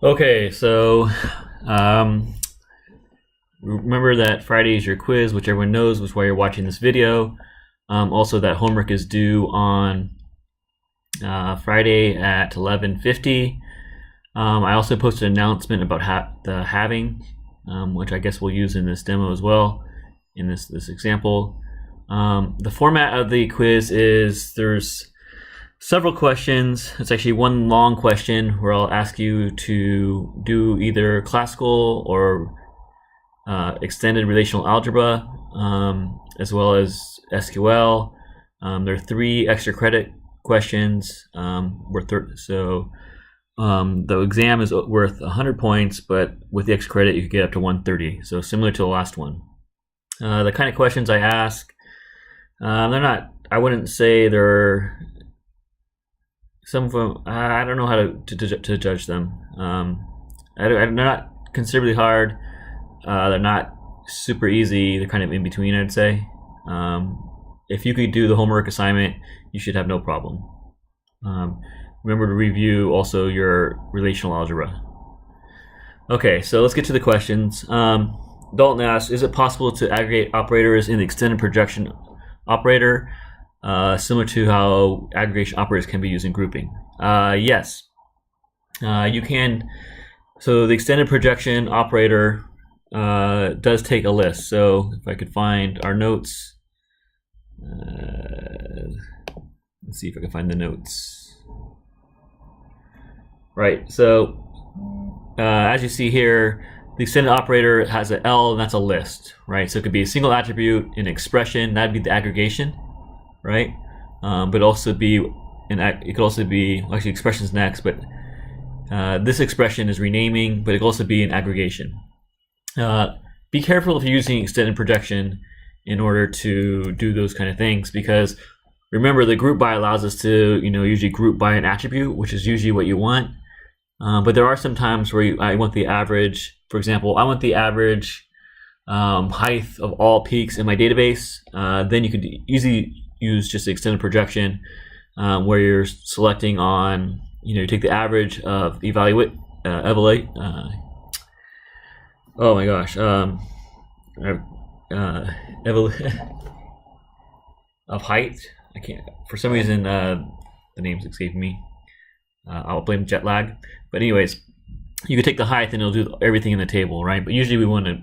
Okay, so um, remember that Friday is your quiz, which everyone knows, which is why you're watching this video. Also, that homework is due on Friday at 11:50. I also posted an announcement about the halving, which I guess we'll use in this demo as well, in this example. The format of the quiz is there's several questions. It's actually one long question where I'll ask you to do either classical or extended relational algebra, as well as SQL. There are 3 extra credit questions. The exam is worth 100 points, but with the extra credit, you could get up to 130. So similar to the last one. The kind of questions I ask, they're not. I wouldn't say they're. Some of them, I don't know how to judge them. They're not considerably hard. They're not super easy. They're kind of in between, I'd say. If you could do the homework assignment, you should have no problem. Remember to review also your relational algebra. Okay, so let's get to the questions. Dalton asks, is it possible to aggregate operators in the extended projection operator, similar to how aggregation operators can be used in grouping? Yes, you can. So the extended projection operator does take a list. So if I could find our notes, let's see if I can find the notes. Right, so as you see here, the extended operator has an L, and that's a list, right? So it could be a single attribute, an expression, that'd be the aggregation, right? But also it could also be, actually expressions next, but this expression is renaming, but it could also be an aggregation. Be careful if you're using extended projection in order to do those kind of things, because remember the group by allows us to usually group by an attribute, which is usually what you want. But there are some times where I want the average. For example, I want the average height of all peaks in my database. Then you could easily use just extended projection, where you're selecting on, you take the average of oh my gosh, of height. I can't, for some reason, the name's escaping me. I'll blame jet lag. But anyways, you could take the height and it'll do everything in the table, right? But usually we want to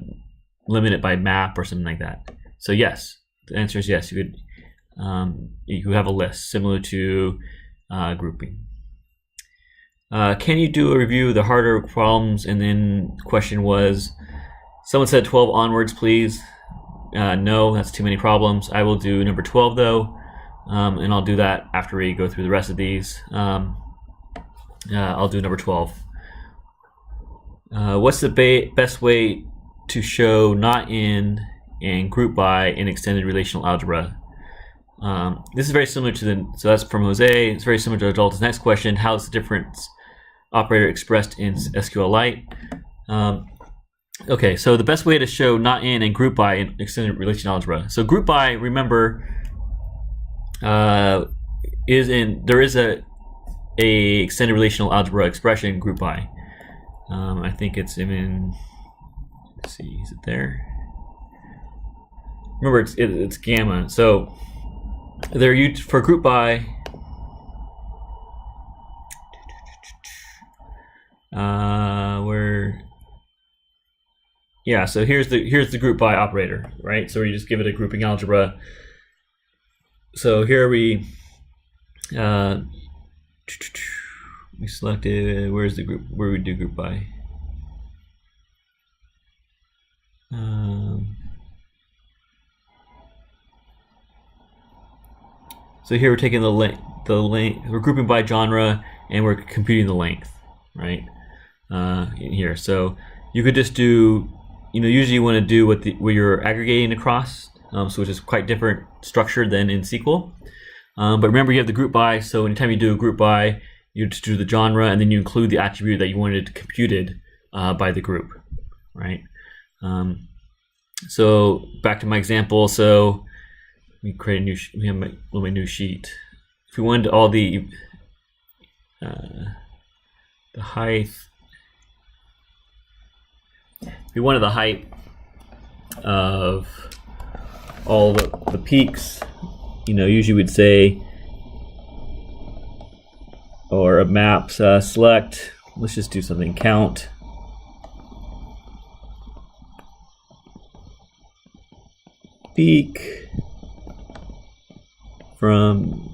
limit it by map or something like that. So yes, the answer is yes. You could have a list similar to grouping. Can you do a review of the harder problems? And then the question was, someone said 12 onwards, please. No, that's too many problems. I will do number 12 though, and I'll do that after we go through the rest of these. I'll do number 12. What's the best way to show not in and group by in extended relational algebra? This is very similar to so that's from Jose. It's very similar to Dalton's next question. How is the difference operator expressed in SQLite? Okay, so the best way to show not in and group by in extended relational algebra. So group by, remember, there is a extended relational algebra expression group by. I think it's in. Let's see, is it there? Remember, it's gamma. So they're used for group by. Yeah. So here's the group by operator, right? So we just give it a grouping algebra. So here we selected, where's the group, where we do group by? So here we're taking the length, we're grouping by genre, and we're computing the length, right? In here, so you could just do, usually you want to do what you're aggregating across, so which is quite different structure than in SQL. But remember, you have the group by, so anytime you do a group by, you just do the genre, and then you include the attribute that you wanted computed by the group, right? So back to my example. So we create a new. We have my new sheet. If we wanted all the height we wanted the height of all the peaks, usually we'd say, or a map select, let's just do something, count peak from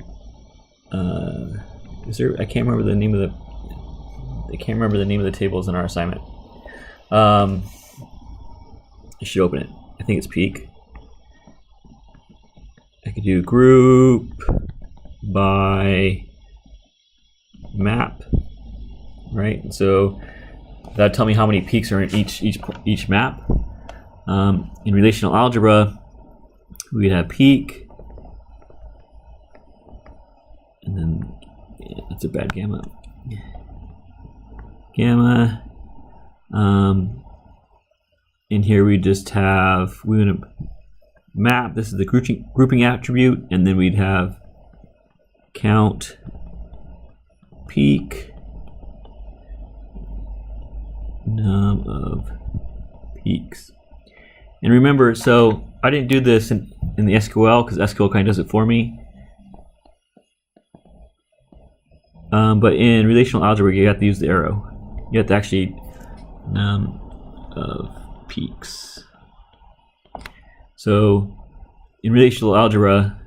I can't remember the name of the tables in our assignment. I should open it. I think it's peak. I could do group by map, right? So that'd tell me how many peaks are in each map. In relational algebra, we'd have peak, and then that's a bad gamma. In here we just have, we want to map, this is the grouping attribute, and then we'd have count peak num of peaks. And remember, so I didn't do this in the SQL because SQL kind of does it for me. But in relational algebra, you have to use the arrow. You have to actually num of peaks. So in relational algebra,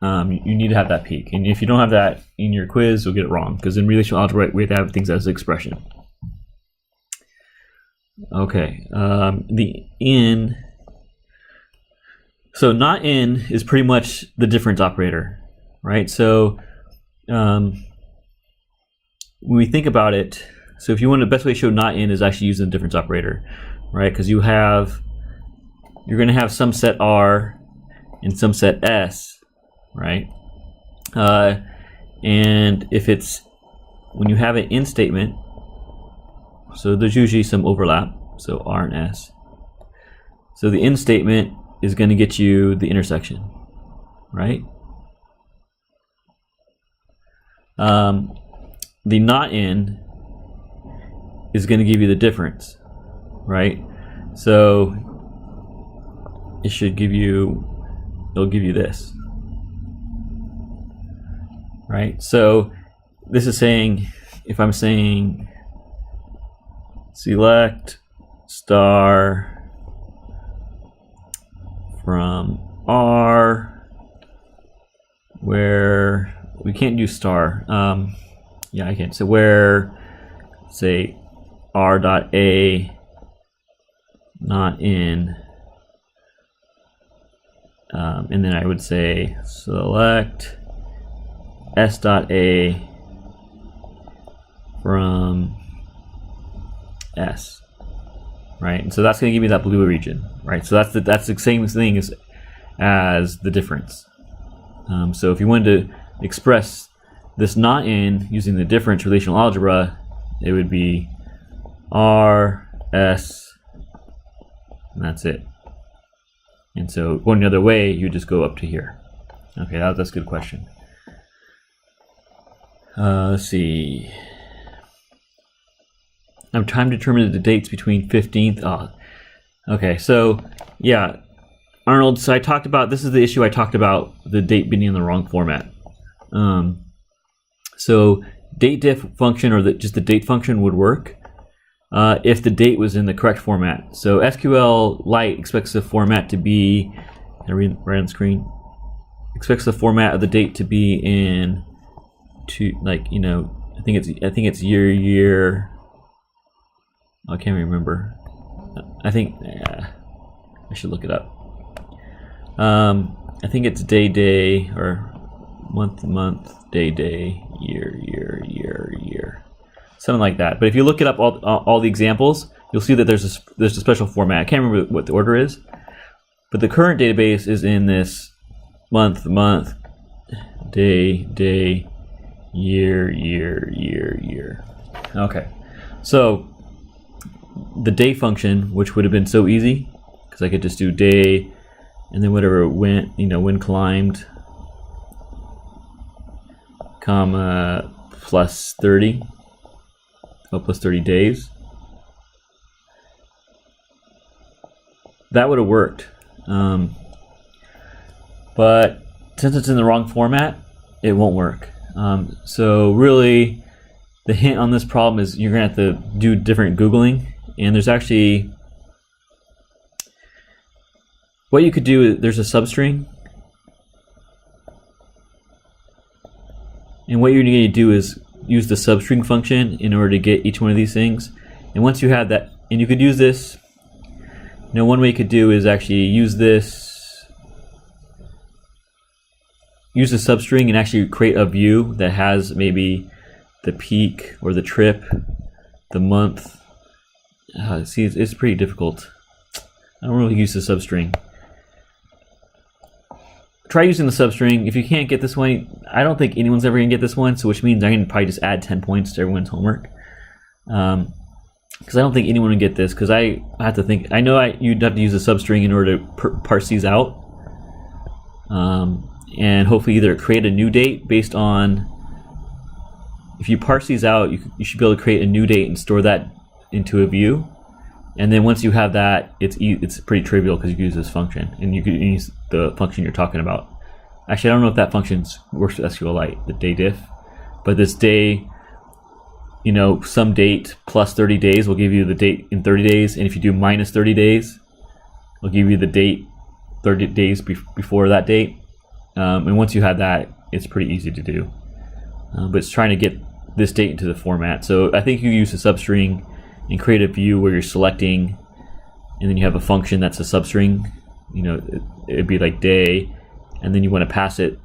you need to have that peak. And if you don't have that in your quiz, you'll get it wrong. Because in relational algebra, we have to have things as an expression. Okay, the in. So not in is pretty much the difference operator, right? So when we think about it, so if you want, the best way to show not in is actually using the difference operator, right? Because you're going to have some set R and some set S, right? And if it's, when you have an in statement, so there's usually some overlap, so R and S. So the in statement is going to get you the intersection, right? The not in is going to give you the difference, right? So it should give you, it'll give you this, right? So this is saying, if I'm saying select star from R, where we can't use star. Yeah, I can. So where, say, R dot A not in, and then I would say select S dot A from S, right? And so that's going to give me that blue region, right? So that's the same thing as the difference. So if you wanted to express this not in using the difference relational algebra, it would be R, S, and that's it. And so going the other way, you just go up to here. Okay, that's a good question. Let's see. I'm trying to determine the dates between 15th. Oh, okay, so yeah, Arnold, so I talked about, this is the issue I talked about, the date being in the wrong format. So date diff function, or just the date function, would work if the date was in the correct format. So SQLite expects the format to be, can I read right on the screen? Expects the format of the date to be in like, I think it's year. I can't remember. I think I should look it up. I think it's day, or month, day, year, something like that. But if you look it up, all the examples, you'll see that there's a special format. I can't remember what the order is, but the current database is in this month, day, year. Okay, so the day function, which would have been so easy, because I could just do day, and then whatever went, when climbed, comma, plus 30, plus 30 days. that would have worked. But since it's in the wrong format, it won't work. So really, the hint on this problem is you're going to have to do different Googling. And there's actually, what you could do, there's a substring. And what you're going to do is use the substring function in order to get each one of these things. And once you have that, and you could use this, one way you could do is actually use this, use the substring and actually create a view that has maybe the peak or the trip, the month. See, it's pretty difficult. I don't really use the substring. Try using the substring. If you can't get this one, I don't think anyone's ever going to get this one, so which means I'm going to probably just add 10 points to everyone's homework. Because I don't think anyone would get this, because I have to think. I know you'd have to use a substring in order to parse these out. And hopefully either create a new date based on, if you parse these out, you should be able to create a new date and store that into a view. And then once you have that, it's pretty trivial because you can use this function, and you can use the function you're talking about. Actually, I don't know if that function works with SQLite, the day diff, but this day, some date plus 30 days will give you the date in 30 days, and if you do minus 30 days, it'll give you the date 30 days before that date. And once you have that, it's pretty easy to do. But it's trying to get this date into the format. So I think you use a substring and create a view where you're selecting, and then you have a function that's a substring. It'd be like day, and then you want to pass it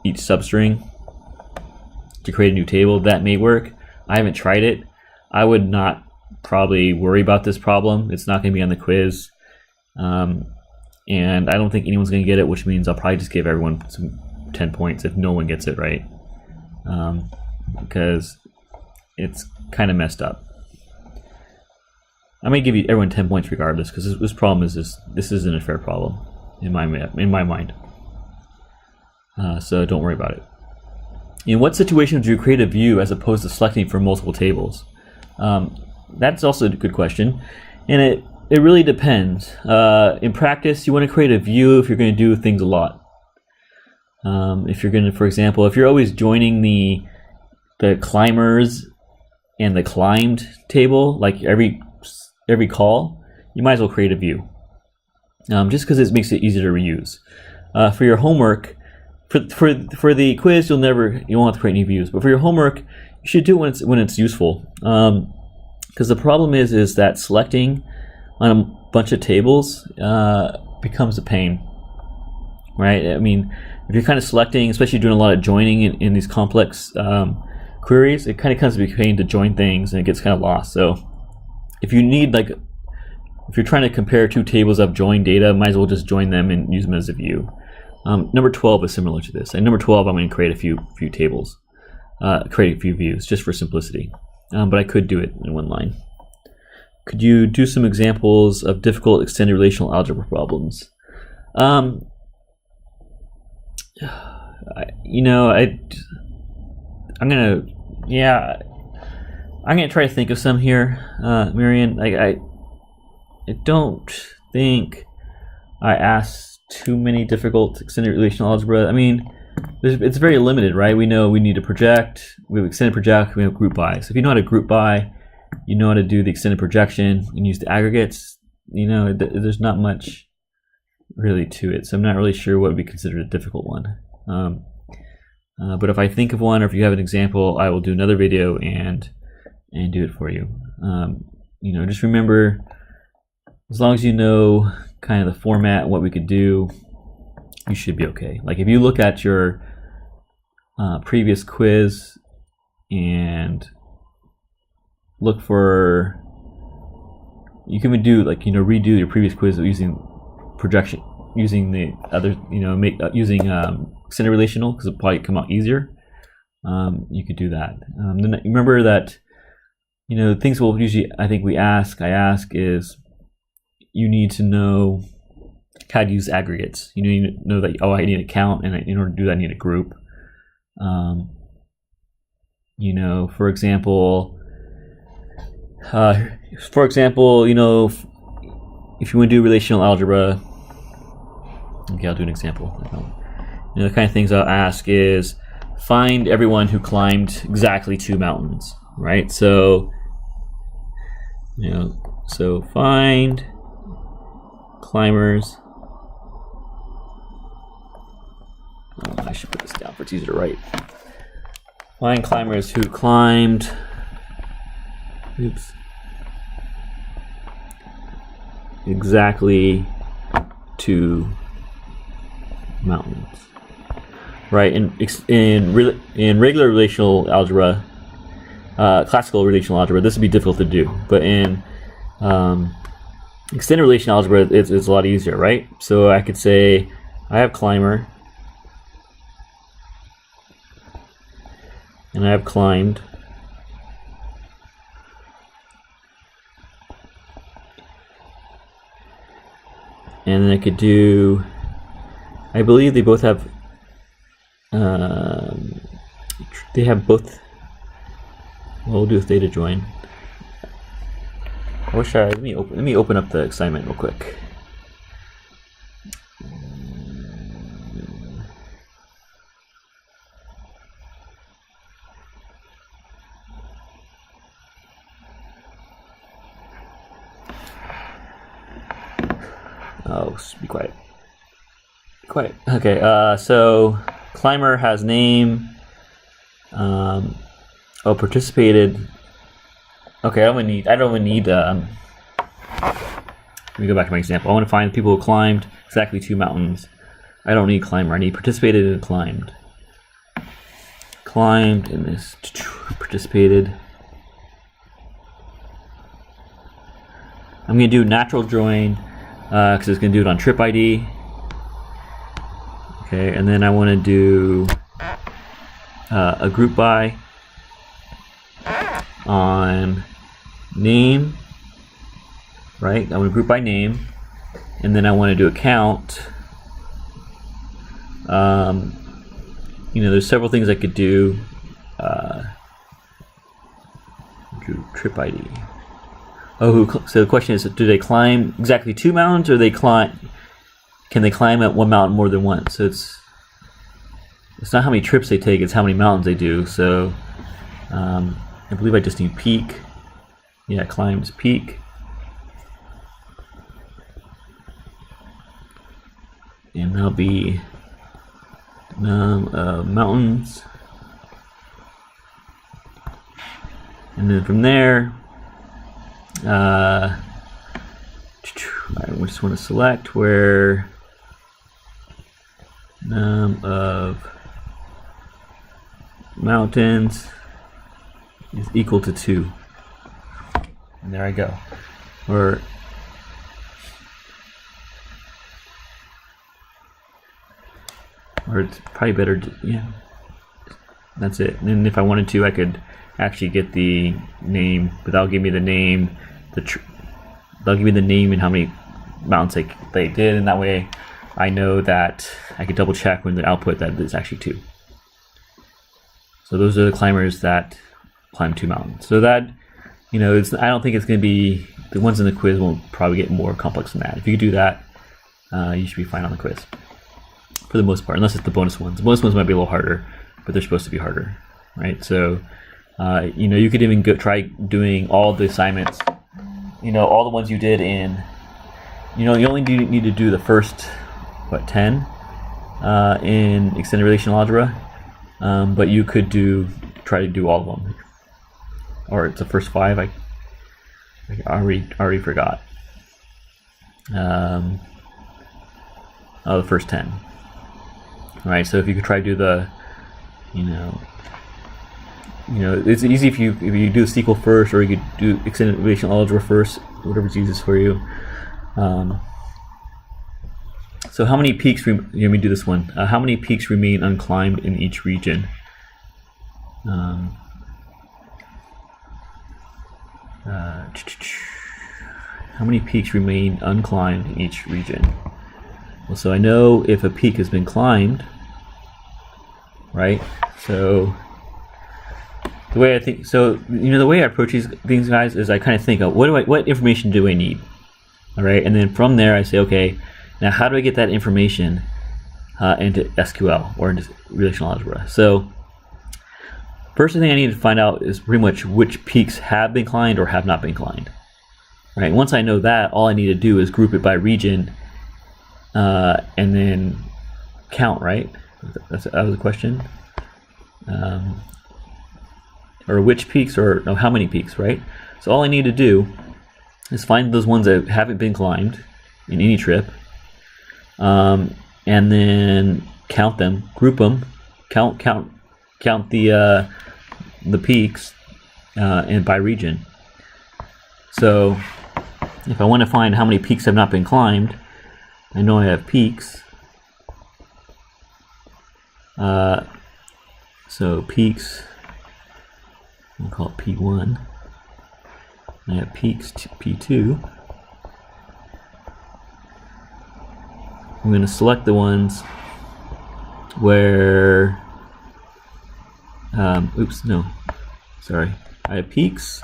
each substring to create a new table. That may work. I haven't tried it. I would not probably worry about this problem. It's not going to be on the quiz. And I don't think anyone's going to get it, which means I'll probably just give everyone some 10 points if no one gets it right. Because it's kind of messed up. I may give everyone 10 points regardless, because this problem is this isn't a fair problem in my mind. So don't worry about it. In what situation would you create a view as opposed to selecting from multiple tables? That's also a good question, and it really depends. In practice, you want to create a view if you're going to do things a lot. If you're going to, for example, if you're always joining the climbers and the climbed table, like every call, you might as well create a view. Just because it makes it easier to reuse. For your homework, for the quiz, you won't have to create any views. But for your homework, you should do it when it's useful. Because the problem is that selecting on a bunch of tables becomes a pain, right? I mean, if you're kind of selecting, especially doing a lot of joining in these complex queries, it kind of comes to be a pain to join things, and it gets kind of lost. So if you need, if you're trying to compare two tables of joined data, might as well just join them and use them as a view. Number 12 is similar to this. And number 12, I'm going to create a few tables, create a few views just for simplicity. But I could do it in one line. Could you do some examples of difficult extended relational algebra problems? I'm gonna try to think of some here, Marion. I don't think I asked too many difficult extended relational algebra. I mean, it's very limited, right? We know we need to project, we have extended project, we have group by. So if you know how to group by, you know how to do the extended projection and use the aggregates, there's not much really to it. So I'm not really sure what would be considered a difficult one. But if I think of one, or if you have an example, I will do another video and do it for you. Just remember, as long as you know kind of the format, what we could do, you should be okay. Like if you look at your previous quiz and look for, you can do redo your previous quiz using projection, using the other, using extended relational, because it'll probably come out easier. You could do that. Then remember that, things we'll usually, I ask is, you need to know how to use aggregates. You need to know that, I need a count, and in order to do that, I need a group. For example, if you want to do relational algebra, okay, I'll do an example. The kind of things I'll ask is find everyone who climbed exactly 2 mountains, right? So, so find climbers. I should put this down for it's easier to write. Find climbers who climbed. Oops. Exactly 2 mountains, right? In regular relational algebra, classical relational algebra, this would be difficult to do, but in extended relational algebra, it's a lot easier, right? So I could say I have climber, and I have climbed. And then I could do, I believe they both have, they have both, well, we'll do a theta join. I wish let me open up the assignment real quick. Oh, be quiet. Be quiet. Okay, so climber has name. Participated. Okay, I don't even need. Let me go back to my example. I want to find people who climbed exactly 2 mountains. I don't need climber. I need participated and climbed. Climbed in this. Participated. I'm going to do natural join. Because it's going to do it on trip ID. Okay, and then I want to do a group by on name, right? I want to group by name, and then I want to do a count. There's several things I could do. Trip ID. Oh, so the question is, do they climb exactly 2 mountains, or can they climb at one mountain more than once? So it's not how many trips they take, it's how many mountains they do. So I believe I just need peak. Yeah, climbs peak. And that'll be mountains. And then from there, I just want to select where of mountains is equal to 2, and there I go. Or it's probably better to, yeah, that's it. And then if I wanted to, I could actually get the name, but that'll give me the name, they'll give me the name and how many mountains they did, and that way I know that I can double check when the output that it's actually 2. So those are the climbers that climb 2 mountains. So that, I don't think it's going to be, the ones in the quiz will probably get more complex than that. If you could do that, you should be fine on the quiz for the most part, unless it's the bonus ones. The bonus ones might be a little harder, but they're supposed to be harder, right? So you could even try doing all the assignments, all the ones you did in, you only need to do the first 10 in extended relational algebra, but you could try to do all of them, or it's the first 5. I already forgot. The first 10. All right, so if you could try to do the, it's easy if you do SQL first, or you could do extended relational algebra first, whatever's easiest for you. So how many peaks, let me do this one. How many peaks remain unclimbed in each region? How many peaks remain unclimbed in each region? Well, so I know if a peak has been climbed, right? So the way I think, the way I approach these things, guys, is I kind of think of what information do I need? All right, and then from there I say, okay, now how do I get that information into SQL or into relational algebra? So first thing I need to find out is pretty much which peaks have been climbed or have not been climbed. Right. Once I know that, all I need to do is group it by region and then count, right? That was the question. Or which peaks, or no, how many peaks, right? So all I need to do is find those ones that haven't been climbed in any trip, and then count them, group them, count the peaks and by region. So if I want to find how many peaks have not been climbed, I know I have peaks. So peaks, we'll call it P1. I have peaks P2. I'm going to select the ones where, oops, no, sorry. I have peaks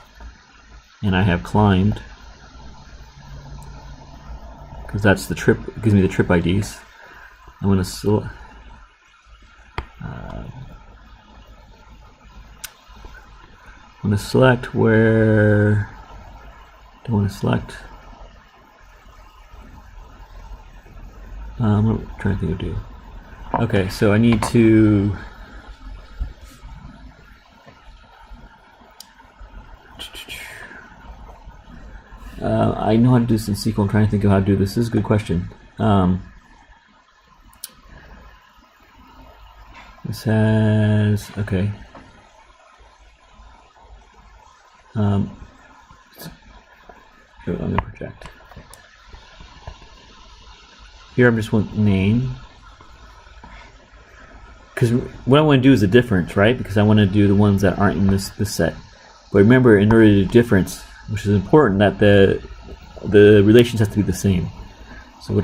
and I have climbed, because that's the trip, it gives me the trip IDs. I'm going to select, I'm going to select where, I want to select, I'm trying to think of do. Okay, so I need to I know how to do this in SQL. I'm trying to think of how to do this. This is a good question. This has, okay. Here, let me project. Here I'm just want name, because what I want to do is a difference, right? Because I want to do the ones that aren't in this set. But remember, in order to do difference, which is important, that the relations have to be the same. So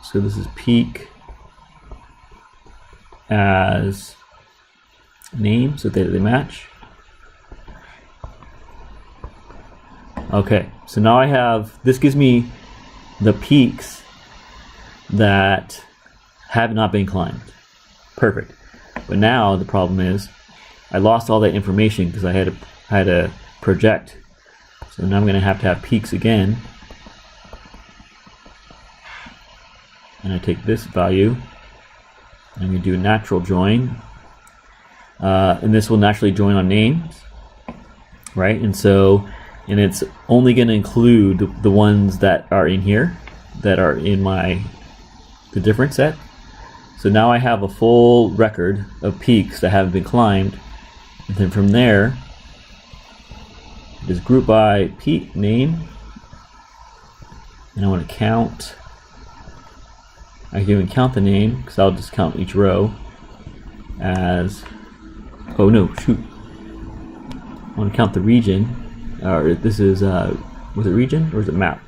so this is peak as name, so they match. Okay, so now I have, this gives me the peaks that have not been climbed. Perfect. But now the problem is I lost all that information because I had to project. So now I'm going to have peaks again. And I take this value, and I'm going to do a natural join. And this will naturally join on names, right? And it's only going to include the ones that are in here, that are in the different set. So now I have a full record of peaks that haven't been climbed. And then from there, just group by peak name. And I want to count. I can even count the name, because I'll just count each row as, oh no, shoot. I want to count the region. Or this is, was it region or is it map?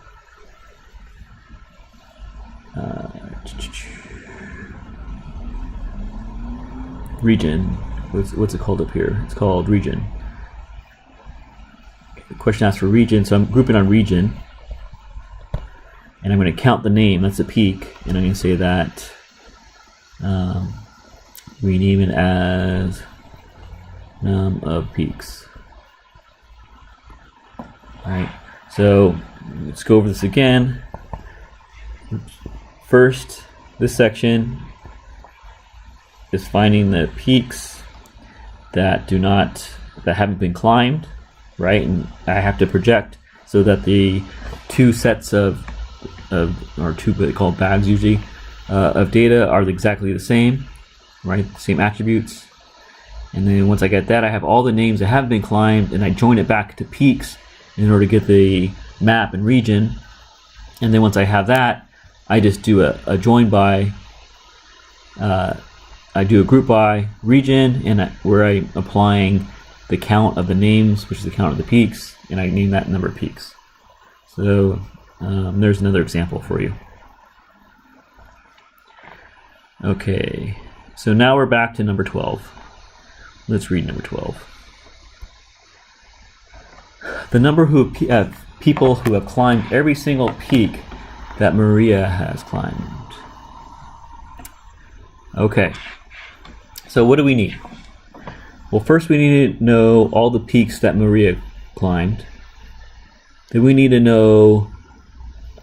Region. What's it called up here? It's called region. The question asks for region, so I'm grouping on region. And I'm going to count the name, that's a peak, and I'm going to say that rename it as num of peaks. Alright, so let's go over this again. First, this section is finding the peaks that haven't been climbed, right? And I have to project so that the two sets of or two, what they call bags usually, of data are exactly the same, right? Same attributes. And then once I get that, I have all the names that have been climbed, and I join it back to peaks in order to get the map and region. And then once I have that, I just do a join by, I do a group by region, and where I'm applying the count of the names, which is the count of the peaks, and I name that number of peaks. So there's another example for you. Okay, so now we're back to number 12. Let's read number 12. The number who people who have climbed every single peak that Maria has climbed. Okay, so what do we need? Well, first we need to know all the peaks that Maria climbed. Then we need to know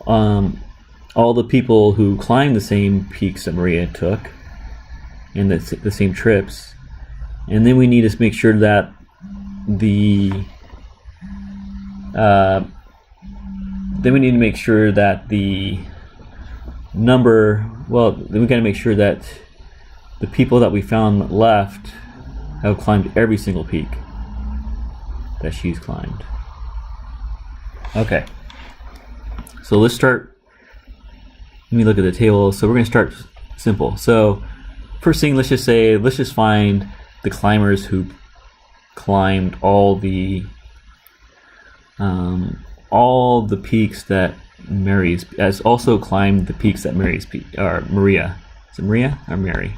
all the people who climbed the same peaks that Maria took and the same trips. And then we need to make sure that the number, well, then we got to make sure that the people that we found left have climbed every single peak that she's climbed. Okay, so let's start. Let me look at the table. So we're going to start simple. So first thing, let's just find the climbers who climbed all the peaks that Mary's has also climbed the peaks that Maria. Is it Maria or Mary?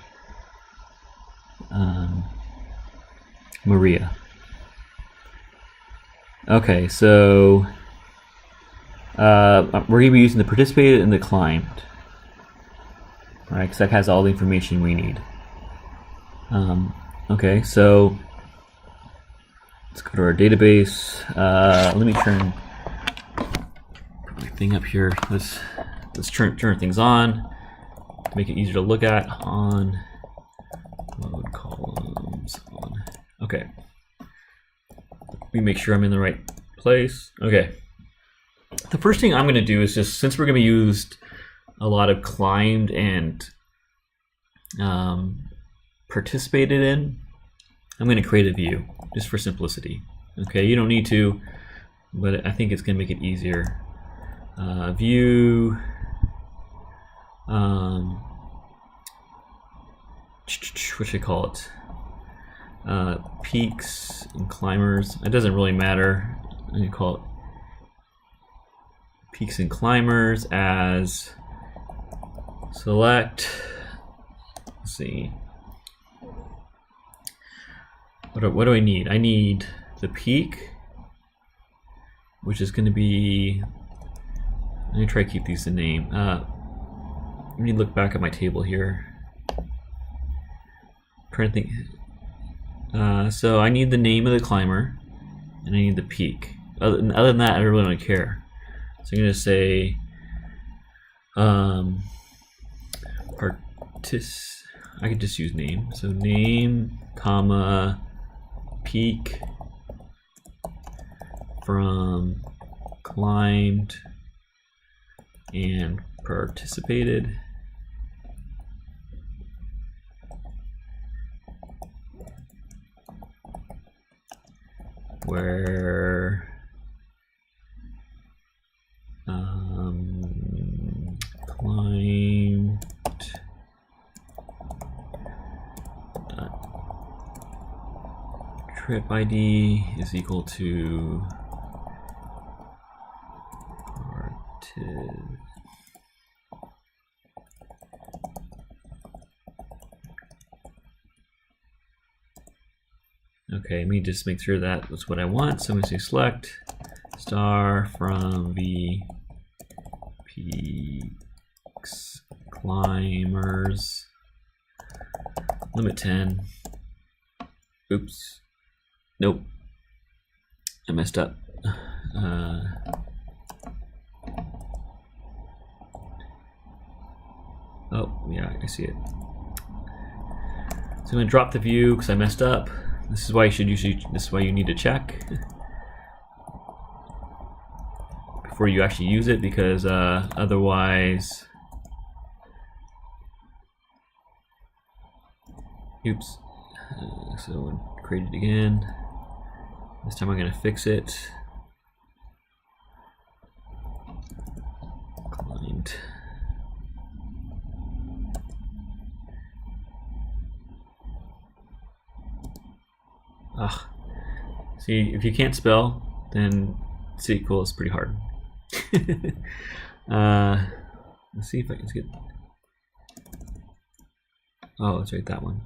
Maria. Okay, so we're going to be using the participated and the climbed. Alright, because that has all the information we need. Okay, so let's go to our database. Let me turn my thing up here. Let's turn things on to make it easier to look at. On mode columns on. Okay. Let me make sure I'm in the right place. Okay. The first thing I'm going to do is just, since we're going to use a lot of climbed and participated in, I'm going to create a view just for simplicity. Okay, you don't need to, but I think it's going to make it easier. View. What should I call it? Peaks and climbers. It doesn't really matter. I'm going to call it peaks and climbers as select. Let's see. What do I need? I need the peak, which is going to be. Let me try to keep these the name. Let me look back at my table here. Trying to think. So I need the name of the climber, and I need the peak. Other than that, I really don't care. So I'm going to say I could just use name. So name, comma, peak from climbed and participated. Where climbed trip ID is equal to okay, let me just make sure that was what I want. So I'm going to say select star from the peaks climbers limit 10. Oops. Nope. I messed up. Oh, yeah, I see it. So I'm going to drop the view because I messed up. This is why you need to check before you actually use it, because otherwise, oops. So we'll create it again. This time I'm going to fix it. Client. See, if you can't spell, then SQL is pretty hard. Let's see if I can get. Oh, it's right, that one.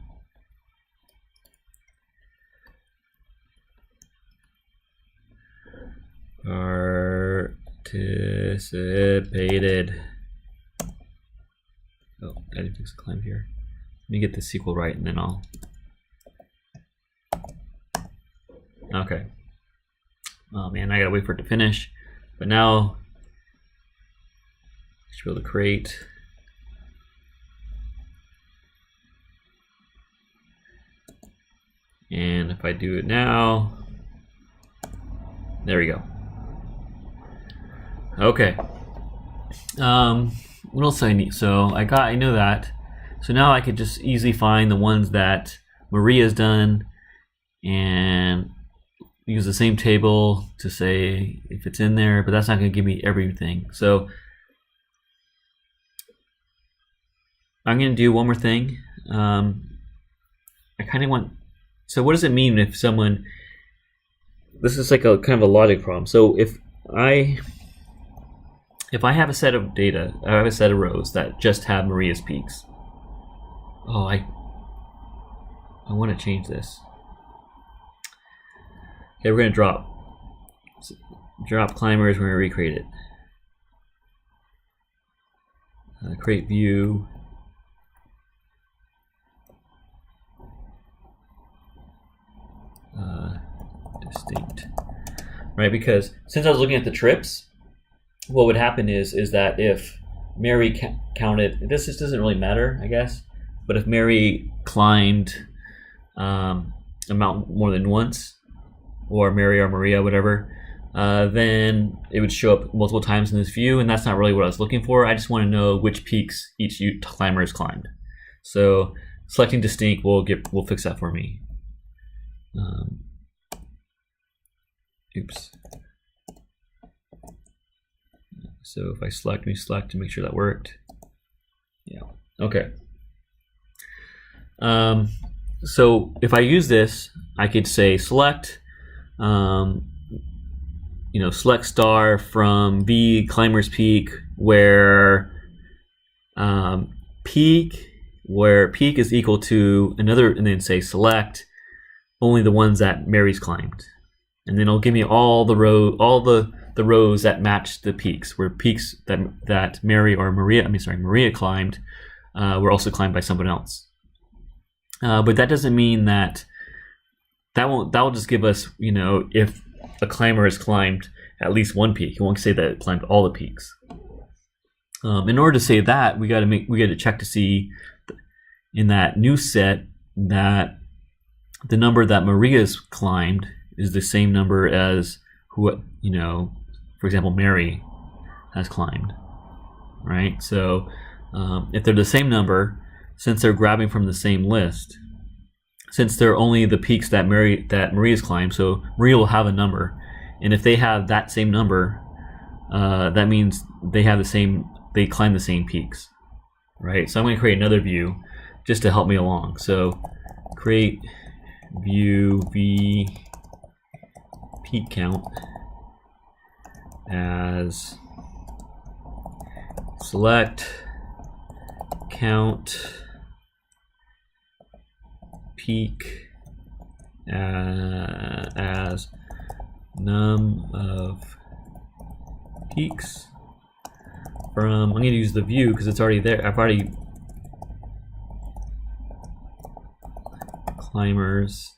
Participated. Oh, I didn't fix the climb here. Let me get the SQL right and then I'll. Okay. Oh man, I gotta wait for it to finish. But now, I should be able to create. And if I do it now, there we go. Okay. What else do I need? So I know that. So now I could just easily find the ones that Maria's done and use the same table to say if it's in there, but that's not going to give me everything. So I'm going to do one more thing. I kind of want. So what does it mean if someone? This is like a kind of a logic problem. So if I have a set of data, I have a set of rows that just have Maria's peaks. Oh, I want to change this. Okay, we're going to drop climbers. We're going to recreate it. Create view. Distinct. Right, because since I was looking at the trips, what would happen is that if Mary counted, this just doesn't really matter, I guess, but if Mary climbed a mountain more than once, or Mary or Maria, whatever, then it would show up multiple times in this view, and that's not really what I was looking for. I just want to know which peaks each climber has climbed. So selecting distinct will fix that for me. Oops. So if I select, to make sure that worked. Yeah. Okay. So if I use this, I could say select, select star from V climber's peak where peak is equal to another, and then say select only the ones that Mary's climbed, and then it'll give me all the rows that match the peaks, where peaks that Maria climbed were also climbed by someone else. But that doesn't mean that will just give us, if a climber has climbed at least one peak. It won't say that it climbed all the peaks. In order to say that, we got to check to see in that new set that the number that Maria's climbed is the same number as for example, Mary has climbed, right? So if they're the same number, since they're grabbing from the same list, since they're only the peaks that Maria's climbed, so Maria will have a number, and if they have that same number, that means they climb the same peaks, right? So I'm going to create another view just to help me along. So create view v peak count as select count peak as num of peaks from, I'm going to use the view because it's already there. I've already climbers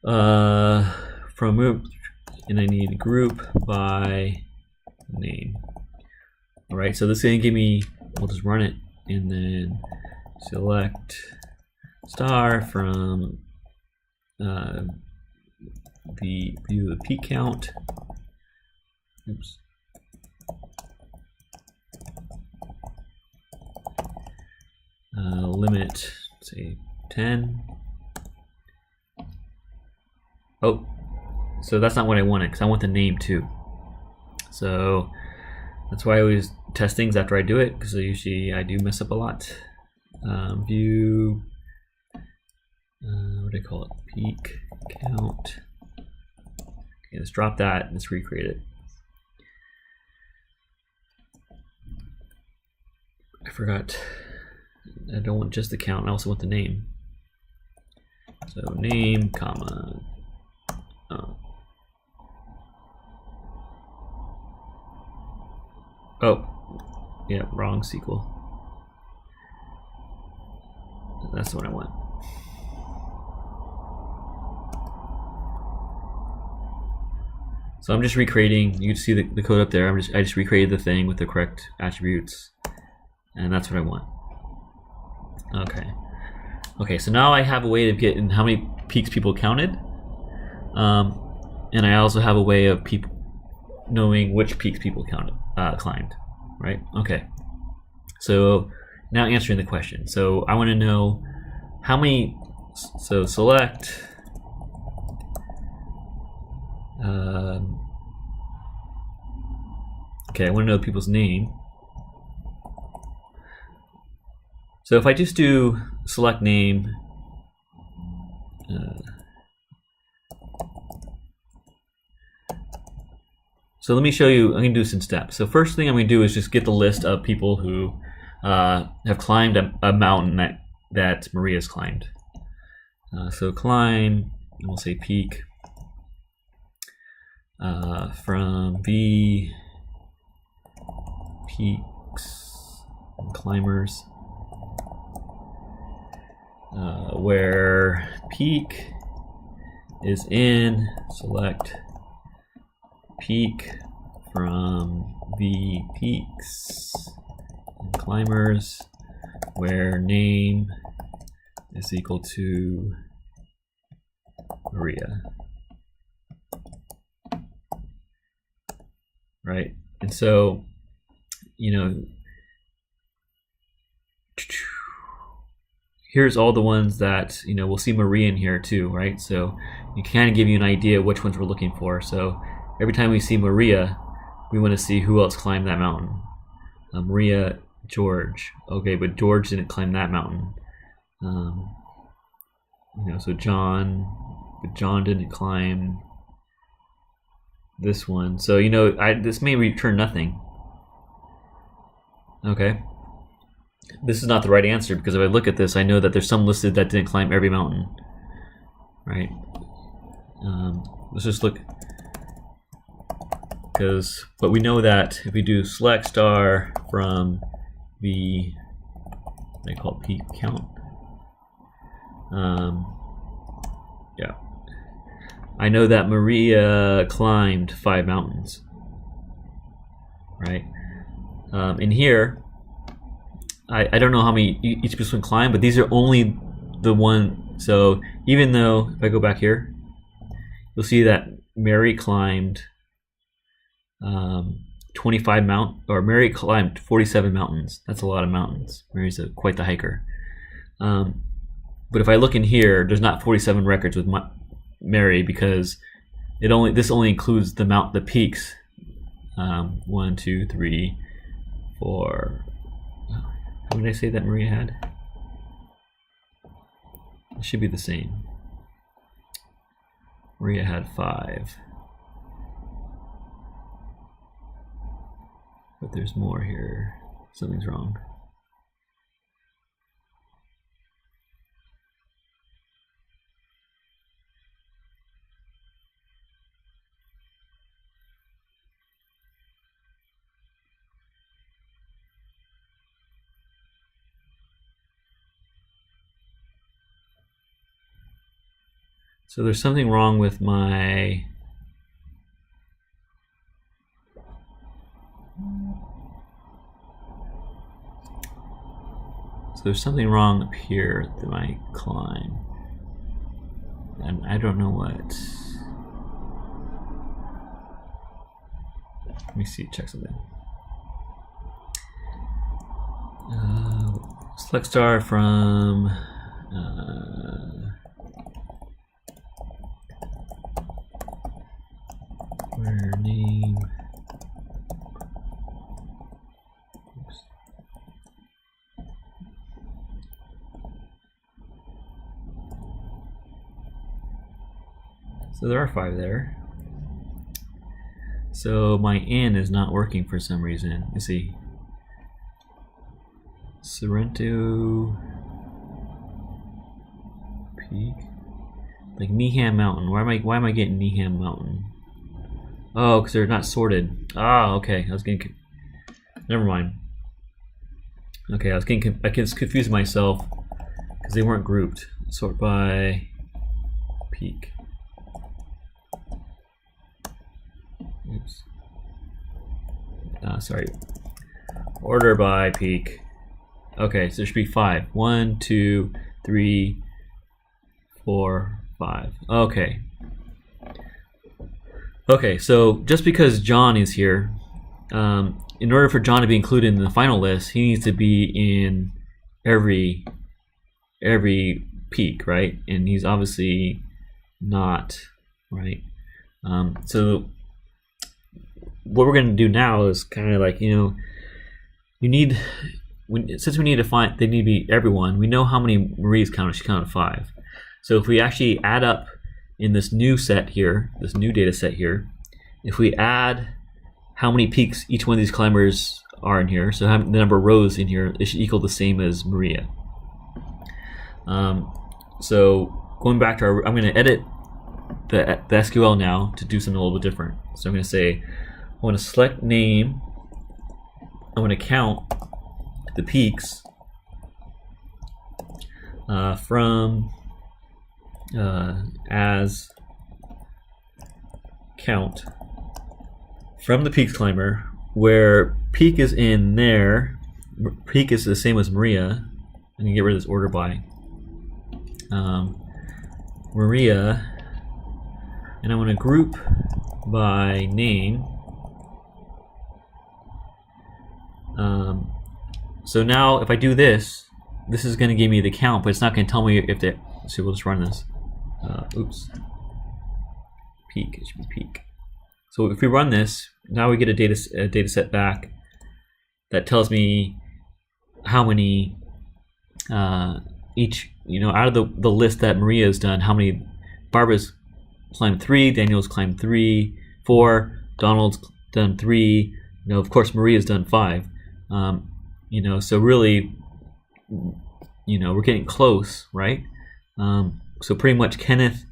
from group, and I need group by name. All right, so this is going to give me, we'll just run it and then select star from the view of the peak count. Oops. Limit, say 10. Oh, so that's not what I wanted, because I want the name too. So that's why I always test things after I do it, because usually I do mess up a lot. View, what do I call it? Peak count. Okay, let's drop that and let's recreate it. I forgot. I don't want just the count, I also want the name. So name, comma. Oh, yeah, wrong SQL. That's what I want. So I'm just recreating. You can see the code up there. I just recreated the thing with the correct attributes, and that's what I want. Okay. Okay. So now I have a way of getting how many peaks people counted, and I also have a way of people knowing which peaks people climbed. Right. Okay. So now answering the question. So I want to know how many. So select. Okay, I want to know people's name. So if I just do select name, so let me show you. I'm going to do this in steps. So first thing I'm going to do is just get the list of people who have climbed a mountain that Maria's climbed. So climb, and we'll say peak. From V peaks and climbers, where peak is in, select peak from V peaks and climbers, where name is equal to Maria. Right, and so, you know, here's all the ones that, you know, we'll see Maria in here too, right? So you kind of give you an idea which ones we're looking for. So every time we see Maria, we want to see who else climbed that mountain. Maria, George. Okay, but George didn't climb that mountain. You know, so John, but John didn't climb this one. So, you know, this may return nothing. Okay. This is not the right answer, because if I look at this, I know that there's some listed that didn't climb every mountain. Right? Let's just look. But we know that if we do select star from the, what I call peak count. Yeah. I know that Maria climbed 5 mountains, right? In here, I don't know how many each person climbed, but these are only the one. So even though, if I go back here, you'll see that Mary climbed 25 or Mary climbed 47 mountains. That's a lot of mountains. Mary's quite the hiker. But if I look in here, there's not 47 records with Mary, because this only includes the peaks. 1, 2, 3, 4. How many did I say that Maria had? It should be the same. Maria had 5. But there's more here. Something's wrong. So there's something wrong with my there's something wrong up here with my climb, and I don't know what. Let me see, check something. Select star from where name. Oops. So there are 5 there. So my N is not working for some reason. Let's see. Sorrento Peak, like Neeham Mountain. Why am I getting Neeham Mountain? Oh, because they're not sorted. Ah, okay. I was getting. never mind. Okay, I was confusing myself because they weren't grouped. Sort by peak. Oops. Sorry. Order by peak. Okay, so there should be 5. 1, 2, 3, 4, 5. Okay. Okay, so just because John is here, in order for John to be included in the final list, he needs to be in every peak, right? And he's obviously not, right? So what we're going to do now is kind of like, since we need to find, they need to be everyone. We know how many Maria's counted. She counted 5. So if we actually add up in this new set here, this new data set here, if we add how many peaks each one of these climbers are in here, so the number of rows in here, it should equal the same as Maria. So going back to I'm going to edit the SQL now to do something a little bit different. So I'm going to say, I want to select name, I want to count the peaks from as count from the peaks climber, where peak is in there. Peak is the same as Maria. I can get rid of this order by Maria, and I want to group by name. So now if I do this, this is going to give me the count, but it's not going to tell me if they. So we'll just run this. Oops. Peak. It should be peak. So if we run this, now we get a data set back that tells me how many each, out of the list that Maria has done, how many. Barbara's climbed 3, Daniel's climbed 3, 4, Donald's done 3. Of course Maria's done 5. So really, we're getting close, right? So pretty much Kenneth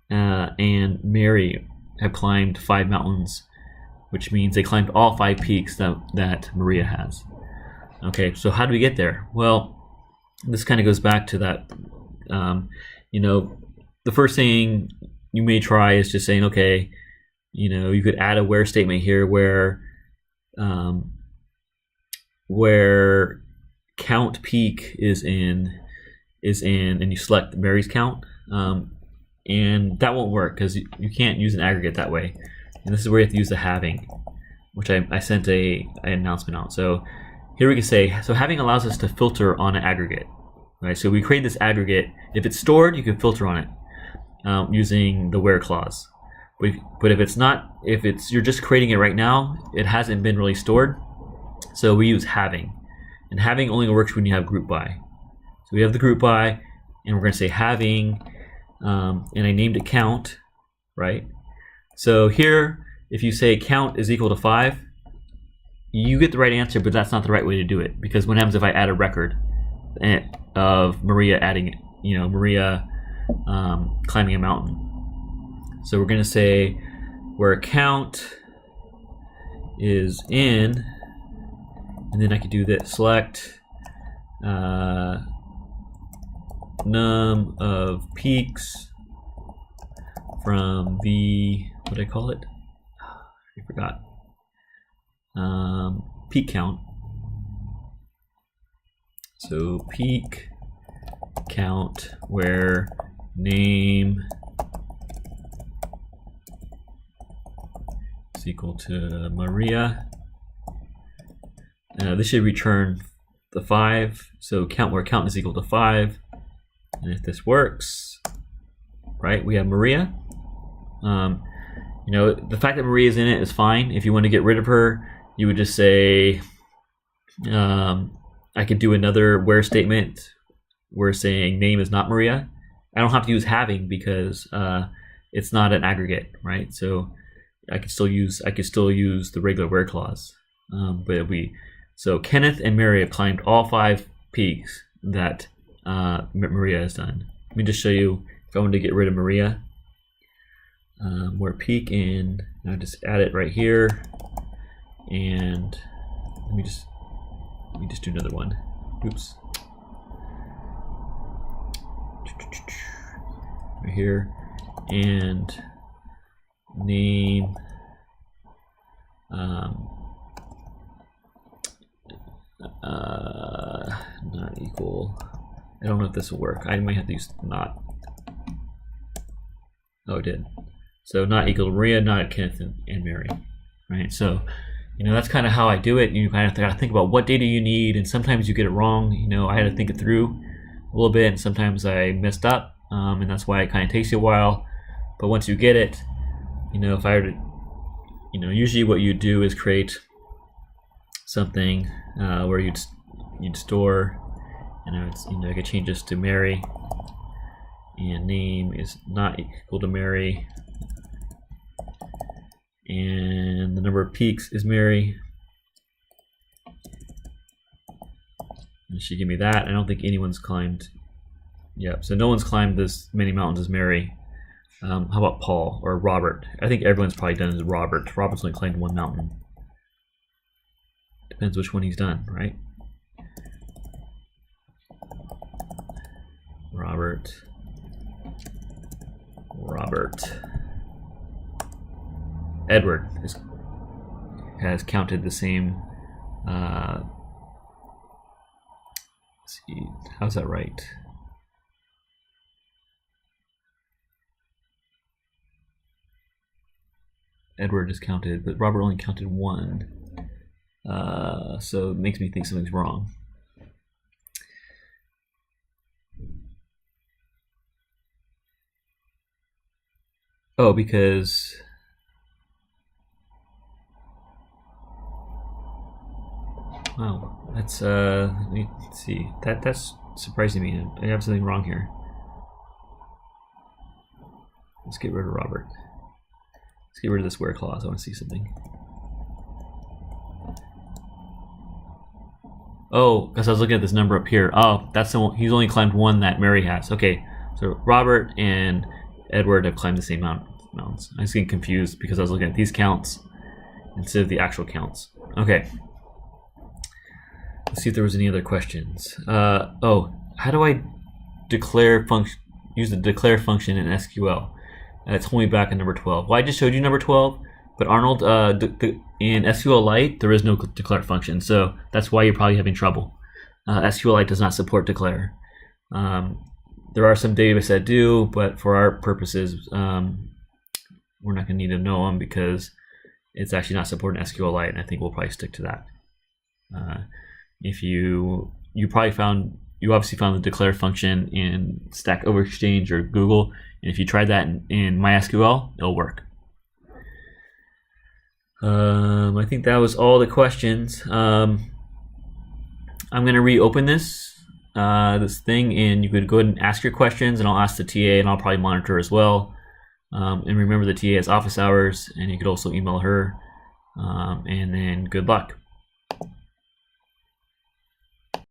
and Mary have climbed 5 mountains, which means they climbed all 5 peaks that Maria has. Okay, so how do we get there? Well, this kind of goes back to that, the first thing you may try is just saying, okay, you could add a where statement here where count peak is in, and you select Mary's count, and that won't work because you can't use an aggregate that way. And this is where you have to use the halving, which I sent an announcement out. So here we can say, so halving allows us to filter on an aggregate, right? So we create this aggregate. If it's stored, you can filter on it using the where clause. But if it's not, you're just creating it right now, it hasn't been really stored. So we use halving, and halving only works when you have group by. So we have the group by, and we're going to say halving, and I named it count, right? So here, if you say count is equal to 5, you get the right answer, but that's not the right way to do it, because what happens if I add a record of Maria Maria climbing a mountain? So we're going to say where count is in, and then I could do this, select num of peaks from the, what did I call it? I forgot. Peak count. So peak count where name is equal to Maria. This should return the 5. So count where count is equal to 5. And if this works, right, we have Maria. The fact that Maria is in it is fine. If you want to get rid of her, you would just say, I could do another where statement. We're saying name is not Maria. I don't have to use halving because it's not an aggregate, right? So I could still use the regular where clause. So Kenneth and Mary have climbed all 5 peaks that Maria has done. Let me just show you if I wanted to get rid of Maria. Where peak in, I just add it right here, and let me just Let me just do another one. Oops. Right here. And name not equal. I don't know if this will work. I might have to use not. Oh, it did. So not equal to Maria, not Kenneth and Mary, right? So, you know, that's kind of how I do it. You kind of got to think about what data you need, and sometimes you get it wrong. You know, I had to think it through a little bit, and sometimes I messed up, and that's why it kind of takes you a while. But once you get it, you know, if I were to, you know, usually what you do is create something where you'd store, and I would, you know, I could change this to Mary, and name is not equal to Mary, and the number of peaks is Mary. And she gave me that. I don't think anyone's climbed. Yep, so no one's climbed as many mountains as Mary. How about Paul or Robert? I think everyone's probably done as Robert. Robert's only climbed one mountain. Depends which one he's done, right? Robert. Edward has counted the same. Let's see, how's that right? Edward is counted, but Robert only counted one. So it makes me think something's wrong. Oh, because wow, that's let me see. That's surprising me. I have something wrong here. Let's get rid of Robert. Let's get rid of this where clause. I want to see something. Oh, because I was looking at this number up here. Oh, that's the one. He's only climbed one that Mary has. Okay, so Robert and Edward have climbed the same mountains. I was getting confused because I was looking at these counts instead of the actual counts. Okay. Let's see if there was any other questions. Oh, how do I declare function? Use the declare function in SQL. It's holding me back at number 12. Well, I just showed you number 12, but Arnold, in SQLite, there is no declare function, so that's why you're probably having trouble. SQLite does not support declare. There are some databases that do, but for our purposes, we're not going to need to know them because it's actually not supporting SQLite, and I think we'll probably stick to that. If you obviously found the declare function in Stack Overexchange or Google, and if you tried that in MySQL, it'll work. I think that was all the questions. I'm going to reopen this thing, and you could go ahead and ask your questions, and I'll ask the TA, and I'll probably monitor as well. And remember, the TA has office hours, and you could also email her. And then good luck.